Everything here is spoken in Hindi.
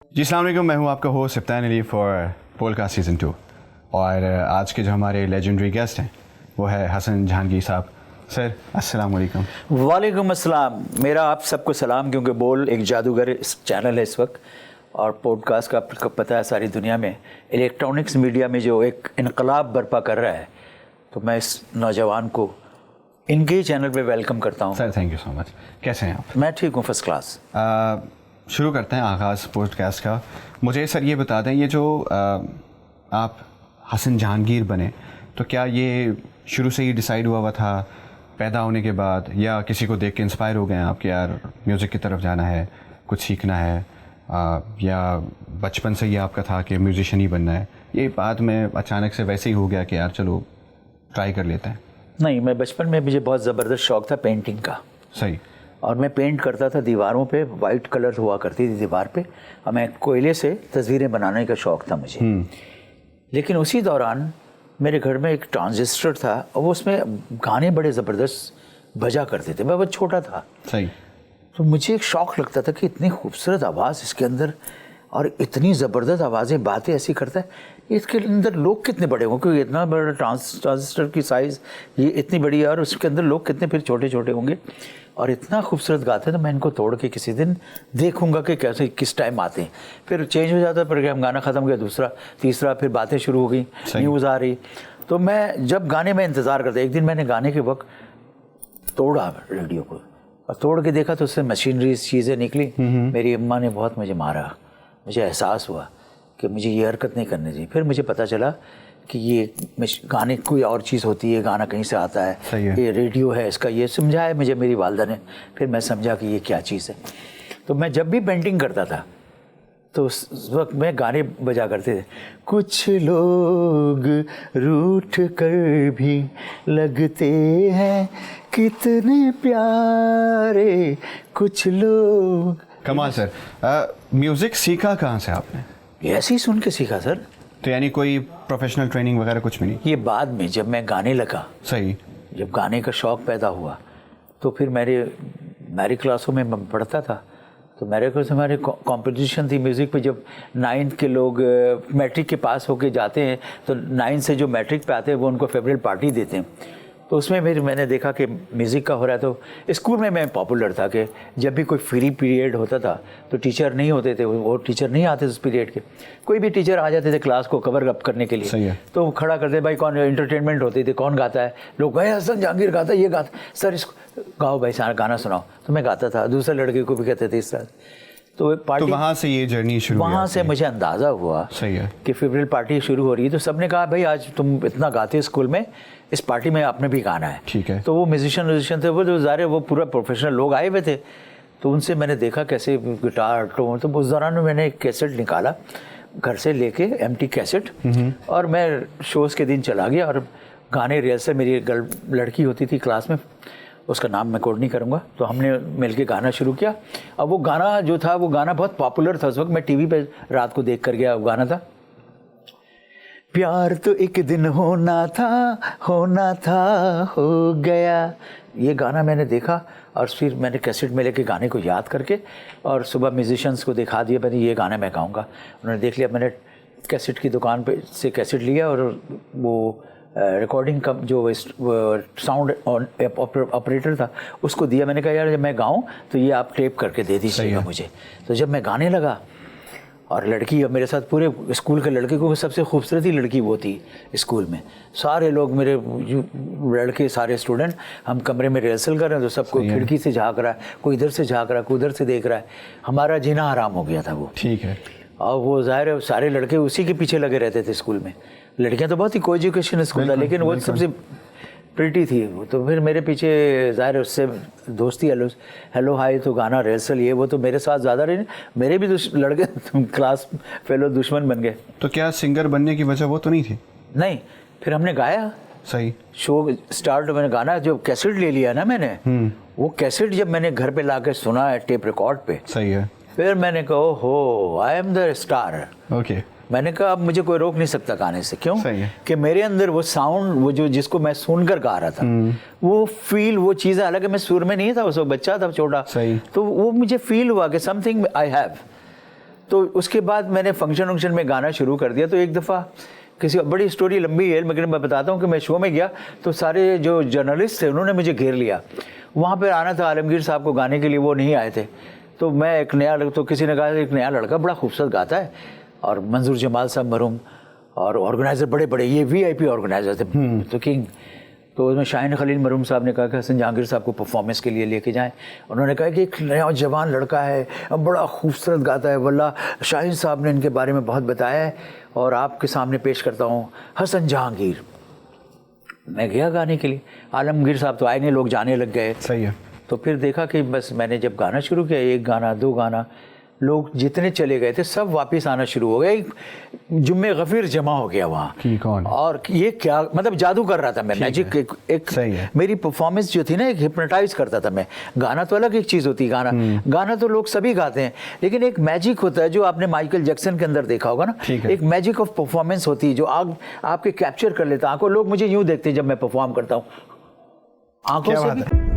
जी अस्सलाम वालेकुम, मैं हूं आपका host Iftan Ali for podcast season 2। और आज के जो हमारे लेजेंडरी गेस्ट हैं वो है हसन जहांगीर साहब। सर अस्सलाम वालेकुम। वालेकुम अस्सलाम। मेरा आप सबको सलाम, क्योंकि बोल एक जादूगर इस चैनल है इस वक्त, और पॉडकास्ट का आपको पता है सारी दुनिया में इलेक्ट्रॉनिक्स मीडिया में जो एक इनकलाब बर्पा कर रहा है, तो मैं इस नौजवान को इनके ही चैनल पे वेलकम करता हूँ। Sir thank you so much. कैसे हैं आप? मैं ठीक हूँ, फर्स्ट क्लास। शुरू करते हैं आगाज़ पॉडकास्ट का। मुझे सर ये बता दें, ये जो आप हसन जहांगीर बने, तो क्या ये शुरू से ही डिसाइड हुआ था पैदा होने के बाद, या किसी को देख के इंस्पायर हो गए हैं आप कि यार म्यूज़िक की तरफ जाना है, कुछ सीखना है, या बचपन से ही आपका था कि म्यूजिशियन ही बनना है? ये बाद में अचानक से वैसे ही हो गया कि यार चलो ट्राई कर लेते हैं? नहीं, मैं बचपन में मुझे बहुत ज़बरदस्त शौक़ था पेंटिंग का। सही। और मैं पेंट करता था दीवारों पे, वाइट कलर हुआ करती थी दीवार पे, और मैं कोयले से तस्वीरें बनाने का शौक़ था मुझे। लेकिन उसी दौरान मेरे घर में एक ट्रांजिस्टर था और वो उसमें गाने बड़े ज़बरदस्त बजा करते थे। मैं बहुत छोटा था। सही। तो मुझे एक शौक़ लगता था कि इतनी खूबसूरत आवाज़ इसके अंदर, और इतनी ज़बरदस्त आवाज़ें, बातें ऐसी करता है, इसके अंदर लोग कितने बड़े होंगे, क्योंकि इतना बड़ा ट्रांजिस्टर की साइज़ ये इतनी बड़ी है, और उसके अंदर लोग कितने फिर छोटे छोटे होंगे, और इतना खूबसूरत गाते हैं। तो मैं इनको तोड़ के किसी दिन देखूंगा कि कैसे किस टाइम आते हैं। फिर चेंज हो जाता है प्रोग्राम, गाना ख़त्म गया, दूसरा तीसरा, फिर बातें शुरू हो गई, न्यूज़ आ रही। तो मैं जब गाने में इंतज़ार करता, एक दिन मैंने गाने के वक्त तोड़ा रेडियो को, और तोड़ के देखा तो उससे मशीनरी चीज़ें निकली। मेरी अम्मा ने बहुत मुझे मारा। मुझे एहसास हुआ कि मुझे ये हरकत नहीं करनी चाहिए। फिर मुझे पता चला कि ये गाने कोई और चीज़ होती है, गाना कहीं से आता है, ये रेडियो है इसका, ये समझाया मुझे मेरी वालदा ने। फिर मैं समझा कि ये क्या चीज़ है। तो मैं जब भी पेंटिंग करता था तो उस वक्त मैं गाने बजा करते थे। कुछ लोग रूठ कर भी लगते हैं कितने प्यारे, कुछ लोग। कमाल सर। म्यूज़िक सीखा कहाँ से आपने? ऐसे ही सुन के सीखा सर। तो यानी कोई प्रोफेशनल ट्रेनिंग वगैरह कुछ भी नहीं? ये बाद में जब मैं गाने लगा, सही, जब गाने का शौक़ पैदा हुआ, तो फिर मेरी क्लासों में मैं पढ़ता था, तो मेरे को हमारे कंपटीशन थी म्यूज़िक पे। जब 9th के लोग मैट्रिक के पास होके जाते हैं, तो 9th से जो मैट्रिक पे आते हैं वो उनको फेवरेल पार्टी देते हैं। तो उसमें फिर मैंने देखा कि म्यूज़िक का हो रहा है। तो स्कूल में मैं पॉपुलर था कि जब भी कोई फ्री पीरियड होता था तो टीचर नहीं होते थे, वो टीचर नहीं आते उस पीरियड के, कोई भी टीचर आ जाते थे क्लास को कवर अप करने के लिए। सही है। तो वो खड़ा करते, भाई कौन, एंटरटेनमेंट होती थी, कौन गाता है, लोग भाई हसन जहांगीर गाता है, ये गाता, सर इसको गाओ भाई, सारा गाना सुनाओ। तो मैं गाता था, दूसरे लड़के को भी कहते थे इस तरह। तो पार्टी, तो वहाँ से ये जर्नी शुरू, वहाँ से मुझे अंदाज़ा हुआ सही है कि फेवरेल पार्टी शुरू हो रही है। तो सबने कहा भाई आज तुम इतना गाते हो स्कूल में, इस पार्टी में आपने भी गाना है। ठीक है। तो वो म्यूजिशियन थे, वो जो ज़ाहिर वो पूरा प्रोफेशनल लोग आए हुए थे। तो उनसे मैंने देखा कैसे गिटार, तो उस दौरान में मैंने एक कैसेट निकाला घर से लेके, एम्प्टी कैसेट, और मैं शोज़ के दिन चला गया और गाने रिहर्सल, मेरी एक लड़की होती थी क्लास में, उसका नाम मैं कोड नहीं करूँगा, तो हमने मिलके गाना शुरू किया। अब वो गाना जो था, वो गाना बहुत पॉपुलर था उस वक्त। मैं टीवी पे रात को देख कर गया, वो गाना था, प्यार तो एक दिन होना था हो गया। ये गाना मैंने देखा, और फिर मैंने कैसेट में लेके गाने को याद करके, और सुबह म्यूजिशियंस को दिखा दिया, मैंने ये गाना मैं गाऊंगा। उन्होंने देख लिया। मैंने कैसेट की दुकान पे से कैसेट लिया, और वो रिकॉर्डिंग का जो साउंड ऑपरेटर था उसको दिया। मैंने कहा यार जब मैं गाऊं तो ये आप टेप करके दे दीजिएगा मुझे। तो जब मैं गाने लगा, और लड़की मेरे साथ, पूरे स्कूल के लड़के को, सबसे खूबसूरत ही लड़की वो थी स्कूल में। सारे लोग मेरे लड़के, सारे स्टूडेंट, हम कमरे में रिहर्सल कर रहे हैं, तो सबको खिड़की से झाँक रहा है, कोई इधर से झाँक रहा है, कोई उधर से देख रहा है। हमारा जीना हराम हो गया था वो। ठीक है। और वो ज़ाहिर है सारे लड़के उसी के पीछे लगे रहते थे स्कूल में। लड़कियां तो बहुत ही को एजुकेशन स्कूल था, लेकिन वो सबसे प्रिटी थी। तो फिर मेरे पीछे ज़ाहिर है उससे दोस्ती, हेलो हाय, तो गाना रिहर्सल, ये वो। तो मेरे साथ ज़्यादा रहे, मेरे भी लड़के क्लास फेलो दुश्मन बन गए। तो क्या सिंगर बनने की वजह वो तो नहीं थी? नहीं, फिर हमने गाया। सही। शो स्टार्ट, मैंने गाना जो कैसेट ले लिया ना मैंने, वो कैसेट जब मैंने घर पे ला के सुना है टेप रिकॉर्ड पे, सही है, फिर मैंने कहा हो I am the star. Okay. मैंने कहा अब मुझे कोई रोक नहीं सकता गाने से। क्यों? सही है। कि मेरे अंदर वो साउंड, वो जो जिसको मैं सुनकर गा रहा था, वो फील, वो चीज़, हालांकि मैं सुर में नहीं था, उस वक्त बच्चा था छोटा, सही। तो वो मुझे फील हुआ कि समथिंग आई हैव। तो उसके बाद मैंने फंक्शन में गाना शुरू कर दिया। तो एक दफ़ा किसी बड़ी स्टोरी लंबी है लेकिन मैं बताता हूँ कि मैं शो में गया तो सारे जो जर्नलिस्ट थे उन्होंने मुझे घेर लिया। वहाँ पर आना था आलमगीर साहब को गाने के लिए, वो नहीं आए थे। तो मैं एक नया तो किसी ने कहा एक नया लड़का बड़ा खूबसूरत गाता है, और मंजूर जमाल साहब मरूम और ऑर्गेनाइज़र बड़े बड़े ये VIP ऑर्गेनाइज़र थे तो किंग। तो उसमें शाहीन खलील मरूम साहब ने कहा कि हसन जहांगीर साहब को परफॉर्मेंस के लिए लेके जाएं। उन्होंने कहा कि एक नया जवान लड़का है, बड़ा खूबसूरत गाता है, वल्ला शाहीन साहब ने इनके बारे में बहुत बताया है और आपके सामने पेश करता हूँ हसन जहांगीर। मैं गया गाने के लिए, आलमगीर साहब तो आए नहीं, लोग जाने लग गए। सही है। तो फिर देखा कि बस मैंने जब गाना शुरू किया, एक गाना दो गाना, लोग जितने चले गए थे सब वापस आना शुरू हो गए। एक जुम्मे गफीर जमा हो गया वहाँ। कौन? और ये क्या मतलब जादू कर रहा था मैं, मैजिक। एक सही है। मेरी परफॉर्मेंस जो थी ना, एक हिप्नोटाइज करता था मैं। गाना तो अलग एक चीज़ होती है, गाना तो लोग सभी गाते हैं, लेकिन एक मैजिक होता है जो आपने माइकल जैक्सन के अंदर देखा होगा ना, एक मैजिक ऑफ परफॉर्मेंस होती है जो आपके कैप्चर कर लेता है आंखों। लोग मुझे यूँ देखते हैं जब मैं परफॉर्म करता हूँ, आंखों से